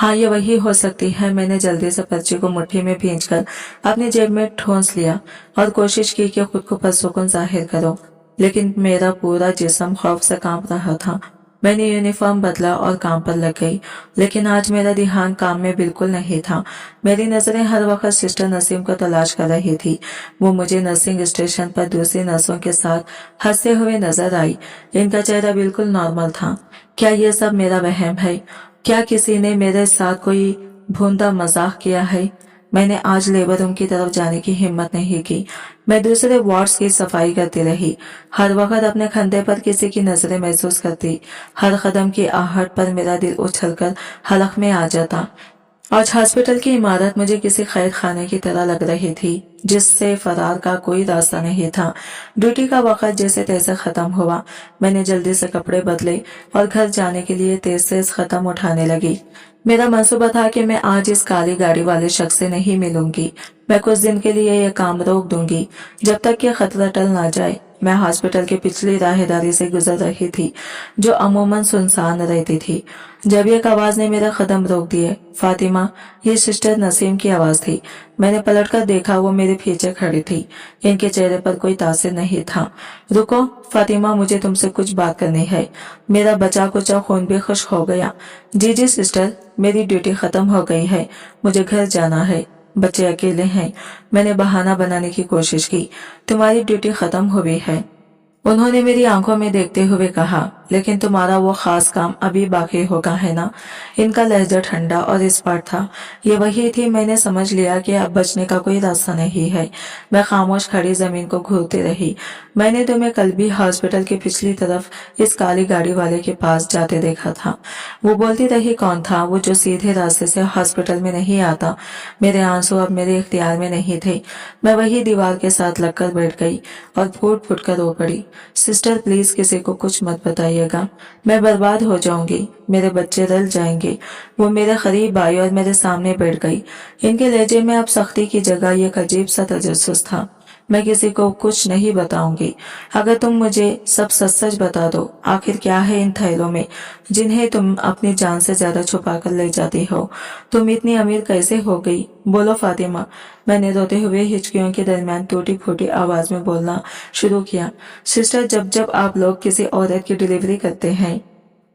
ہاں، یہ وہی ہو سکتی ہے۔ میں نے جلدی سے پرچی کو مٹھی میں بھینج کر اپنی جیب میں ٹھونس لیا اور کوشش کی کہ خود کو پرسکون ظاہر کروں، لیکن میرا پورا جسم خوف سے کانپ رہا تھا۔ میں نے یونیفارم بدلا اور کام پر لگ گئی، لیکن آج میرا دھیان کام میں بالکل نہیں تھا۔ میری نظریں ہر وقت سسٹر نسیم کو تلاش کر رہی تھی۔ وہ مجھے نرسنگ اسٹیشن پر دوسری نرسوں کے ساتھ ہنستے ہوئے نظر آئی۔ ان کا چہرہ بالکل نارمل تھا۔ کیا یہ سب میرا وہم ہے؟ کیا کسی نے میرے ساتھ کوئی بھوندا مزاح کیا ہے؟ میں نے آج لیبر روم کی طرف جانے کی ہمت نہیں کی۔ میں دوسرے وارڈز کی صفائی کرتی رہی، ہر وقت اپنے کندھے پر کسی کی نظریں محسوس کرتی۔ ہر قدم کی آہٹ پر میرا دل اچھل کر حلق میں آ جاتا۔ آج ہاسپٹل کی عمارت مجھے کسی قید خانے کی طرح لگ رہی تھی جس سے فرار کا کوئی راستہ نہیں تھا۔ ڈیوٹی کا وقت جیسے تیسے ختم ہوا۔ میں نے جلدی سے کپڑے بدلے اور گھر جانے کے لیے تیز تیز قدم اٹھانے لگی۔ میرا منصوبہ تھا کہ میں آج اس کالی گاڑی والے شخص سے نہیں ملوں گی۔ میں کچھ دن کے لیے یہ کام روک دوں گی جب تک کہ خطرہ ٹل نہ جائے۔ میں ہاسپٹل کے پچھلی راہداری سے گزر رہی تھی جو عموماً سنسان رہتی تھی، جب ایک آواز نے میرا قدم روک دیے۔ فاطمہ، یہ سسٹر نسیم کی آواز تھی۔ میں نے پلٹ کر دیکھا، وہ میرے پیچھے کھڑی تھی۔ ان کے چہرے پر کوئی تاثر نہیں تھا۔ رکو فاطمہ، مجھے تم سے کچھ بات کرنی ہے۔ میرا بچا کچا خون بھی خشک ہو گیا۔ جی سسٹر، میری ڈیوٹی ختم ہو گئی ہے، مجھے گھر جانا ہے، بچے اکیلے ہیں۔ میں نے بہانہ بنانے کی کوشش کی۔ تمہاری ڈیوٹی ختم ہوئی ہے، انہوں نے میری آنکھوں میں دیکھتے ہوئے کہا۔ लेकिन तुम्हारा वो खास काम अभी बाकी होगा है ना। इनका लहजा ठंडा और स्पष्ट था। ये वही थी। मैंने समझ लिया कि अब बचने का कोई रास्ता नहीं है। मैं खामोश खड़ी जमीन को घूरती रही। मैंने तुम्हें कल भी हॉस्पिटल की पिछली तरफ इस काली गाड़ी वाले के पास जाते देखा था। वो बोलती रही कौन था वो जो सीधे रास्ते से हॉस्पिटल में नहीं आता। मेरे आंसू अब मेरे इख्तियार में नहीं थे। मैं वही दीवार के साथ लगकर बैठ गई और फूट फूट कर रो पड़ी। सिस्टर प्लीज किसी को कुछ मत बताइएगा, मैं बर्बाद हो जाऊंगी, मेरे बच्चे रल जाएंगे। वो मेरे करीब आई और मेरे सामने बैठ गई। इनके लहजे में अब सख्ती की जगह एक अजीब सा तजस्सुस था। मैं किसी को कुछ नहीं बताऊंगी। अगर तुम मुझे सब सच सच बता दो, आखिर क्या है इन थैलों में जिन्हें तुम अपनी जान से ज्यादा छुपा कर ले जाती हो। तुम इतनी अमीर कैसे हो गई, बोलो फातिमा। मैंने रोते हुए हिचकियों के दरमियान टूटी फूटी आवाज में बोलना शुरू किया। सिस्टर, जब जब आप लोग किसी औरत की डिलीवरी करते हैं,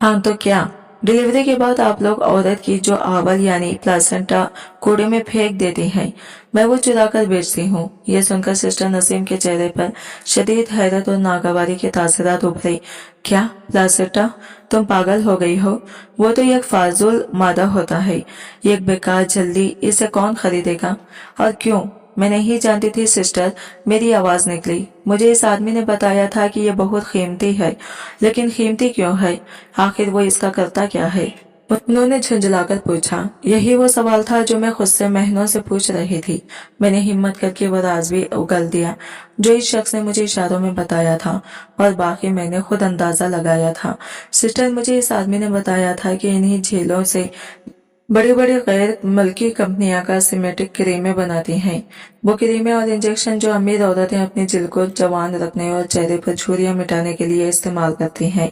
हाँ तो क्या डिलीवरी के बाद आप लोग औरत की जो आवल यानी प्लासेंटा कूड़े में फेंक देती हैं, मैं वो चुरा कर बेचती हूँ। ये सुनकर सिस्टर नसीम के चेहरे पर शदीद हैरत और नागवारी के तासरात उभरे। क्या प्लासेंटा? तुम पागल हो गई हो? वो तो एक फाजुल मादा होता है, एक बेकार जल्दी। इसे कौन खरीदेगा और क्यों? मैं नहीं जानती थी सिस्टर, मेरी आवाज निकली। मुझे इस आदमी ने बताया था कि ये बहुत कीमती है, लेकिन कीमती क्यों है? आखिर वो इसका करता क्या है? उन्होंने झुंझलाकर पूछा। यही वो सवाल था जो मैं खुद से महीनों से पूछ रही थी। मैंने हिम्मत करके वो राज भी उगल दिया जो इस शख्स ने मुझे इशारों में बताया था, और बाकी मैंने खुद अंदाजा लगाया था। सिस्टर, मुझे इस आदमी ने बताया था कि इन्हीं झीलों से बड़ी बड़ी गैर मुल्की कंपनियां कॉस्मेटिक क्रीमें बनाती हैं। वो क्रीमें और इंजेक्शन जो अमीर औरतें अपनी जिल को जवान रखने और चेहरे पर झुर्रियां मिटाने के लिए इस्तेमाल करती हैं,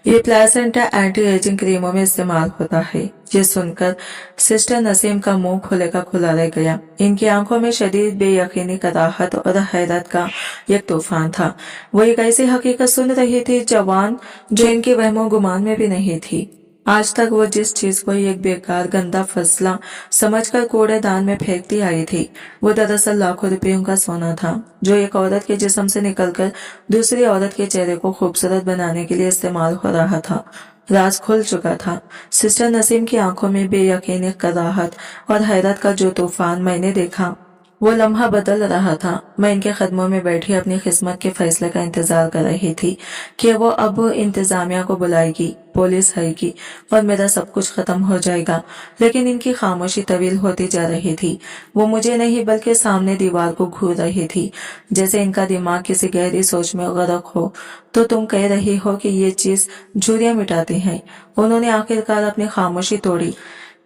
ये प्लासेंटा एंटी एजिंग क्रीमों में इस्तेमाल होता है। ये सुनकर सिस्टर नसीम का मुंह खुले का खुला रह गया। इनकी आंखों में शदीद बेयकीनी, कराहत और हैरत का एक तूफान था। वो एक ऐसी हकीकत सुन रही थी जवान जो इनके वहमो गुमान में भी नहीं थी। आज तक वो जिस चीज को एक बेकार गंदा फसला समझकर कूड़ेदान में फेंकती आई थी, वो दरअसल लाखों रुपयों का सोना था जो एक औरत के जिस्म से निकलकर दूसरी औरत के चेहरे को खूबसूरत बनाने के लिए इस्तेमाल हो रहा था। राज खुल चुका था। सिस्टर नसीम की आंखों में बेयकीनी, कराहत और हैरत का जो तूफान मैंने देखा, वो लम्हा बदल रहा था। मैं इनके कदमों में बैठी अपनी किस्मत के फैसले का इंतजार कर रही थी कि वो अब इंतजामिया को बुलाएगी, पुलिस आएगी और मेरा सब कुछ खत्म हो जाएगा। लेकिन इनकी खामोशी तवील होती जा रही थी। वो मुझे नहीं बल्कि सामने दीवार को घूर रही थी, जैसे इनका दिमाग किसी गहरी सोच में गर्क हो। तो तुम कह रही हो कि ये चीज झुर्रियां मिटाती है? उन्होंने आखिरकार अपनी खामोशी तोड़ी।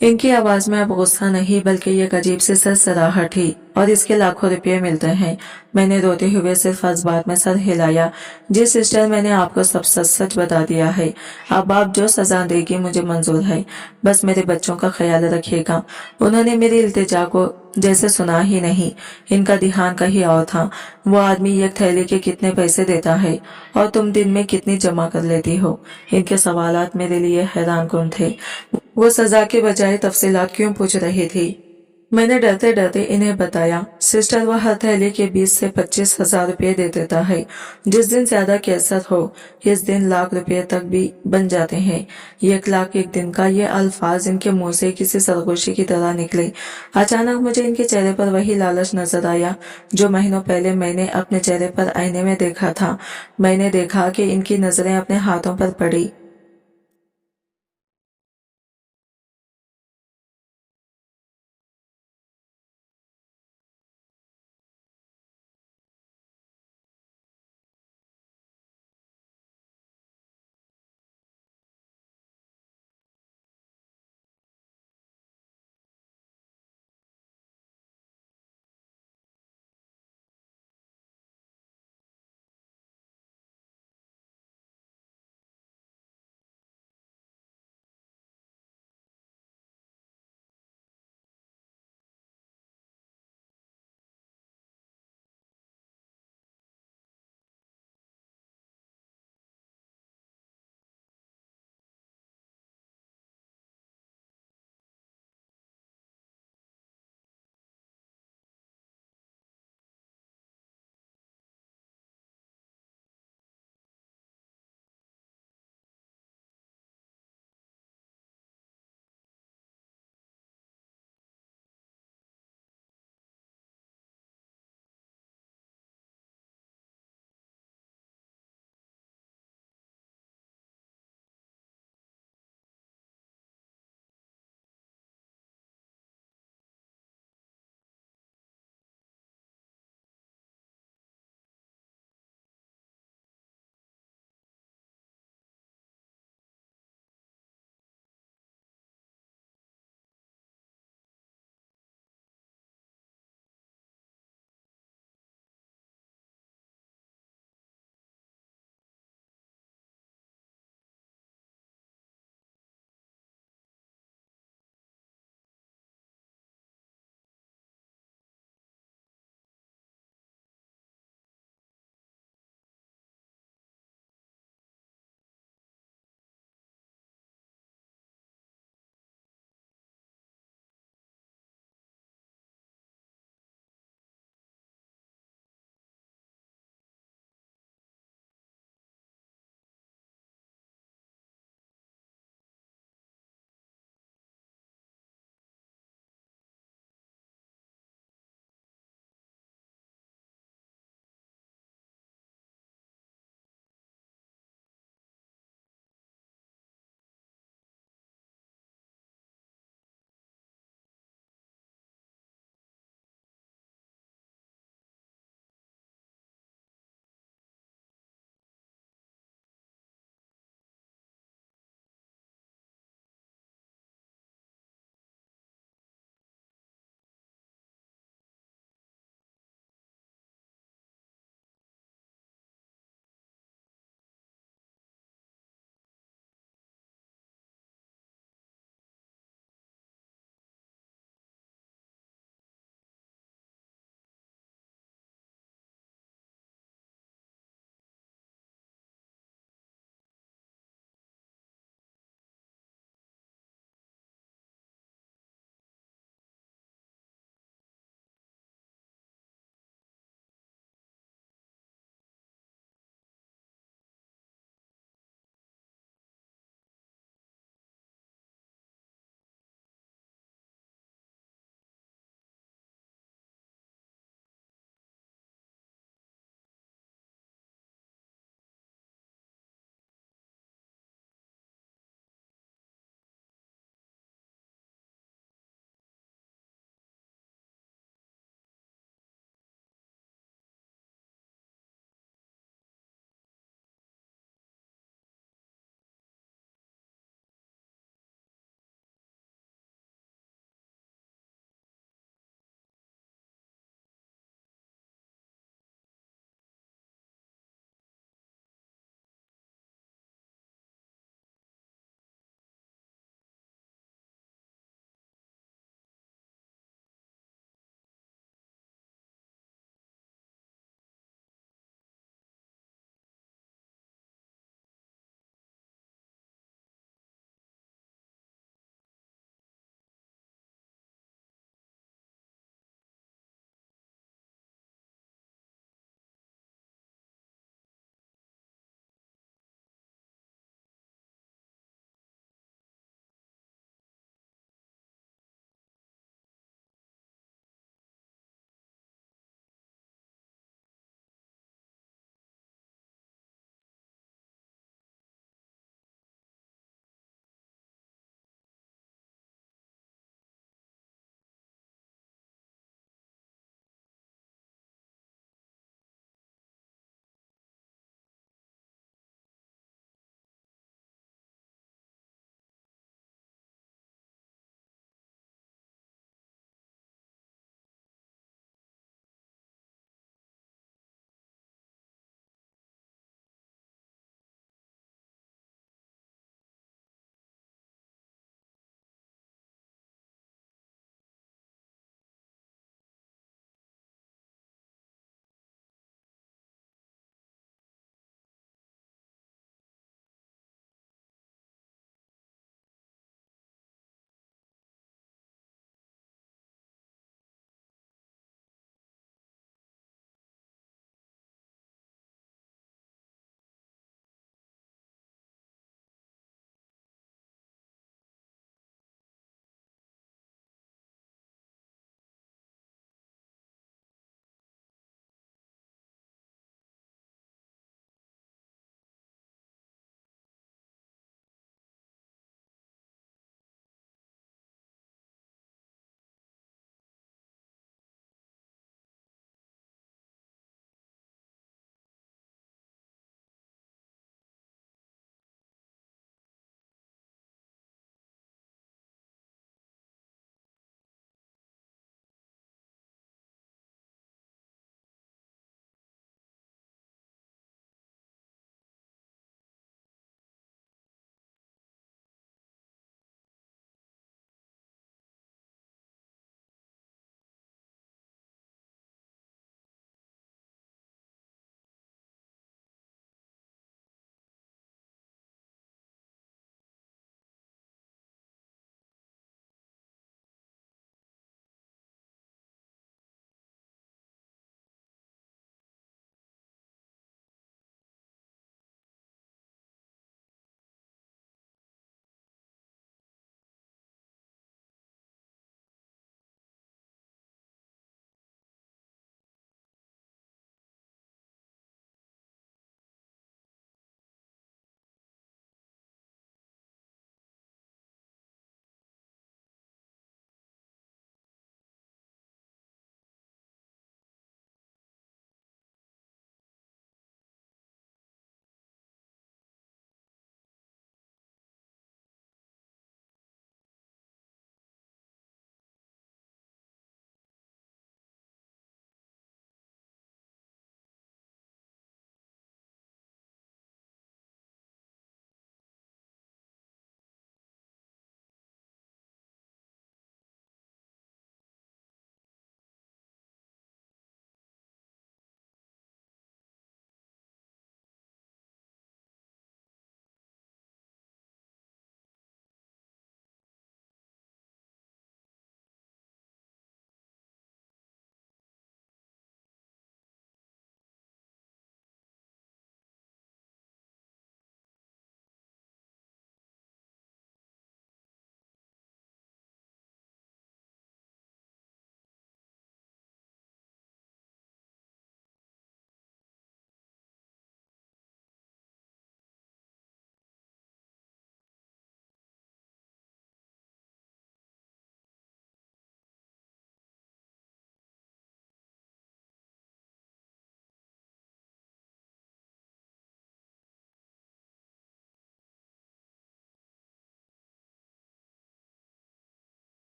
इनकी आवाज में अब गुस्सा नहीं बल्कि एक अजीब सी सरसराहट थी। और इसके लाखों रुपये मिलते हैं। मैंने रोते हुए सिर्फ इस बात में सर हिलाया। जी सिस्टर, मैंने आपको सब सच सच बता दिया है। अब आप जो सजा देगी मुझे मंजूर है, बस मेरे बच्चों का ख्याल रखिएगा। उन्होंने मेरी इल्तिजा को जैसे सुना ही नहीं। इनका ध्यान कहीं और था। वो आदमी एक थैली के कितने पैसे देता है और तुम दिन में कितनी जमा कर लेती हो? इनके सवालात मेरे लिए हैरान कुन थे। वो सजा के बजाय तफसीलात क्यों पूछ रही थी? मैंने डरते डरते इन्हें बताया। सिस्टर, वह हर थैली के 20 से 25,000 रुपये दे देता है। जिस दिन ज्यादा कैसर हो, इस दिन लाख रुपये तक भी बन जाते हैं। 1 लाख एक दिन का, ये अल्फाज इनके मुंह से किसी सरगोशी की तरह निकले। अचानक मुझे इनके चेहरे पर वही लालच नजर आया जो महीनों पहले मैंने अपने चेहरे पर आईने में देखा था। मैंने देखा कि इनकी नजरें अपने हाथों पर पड़ी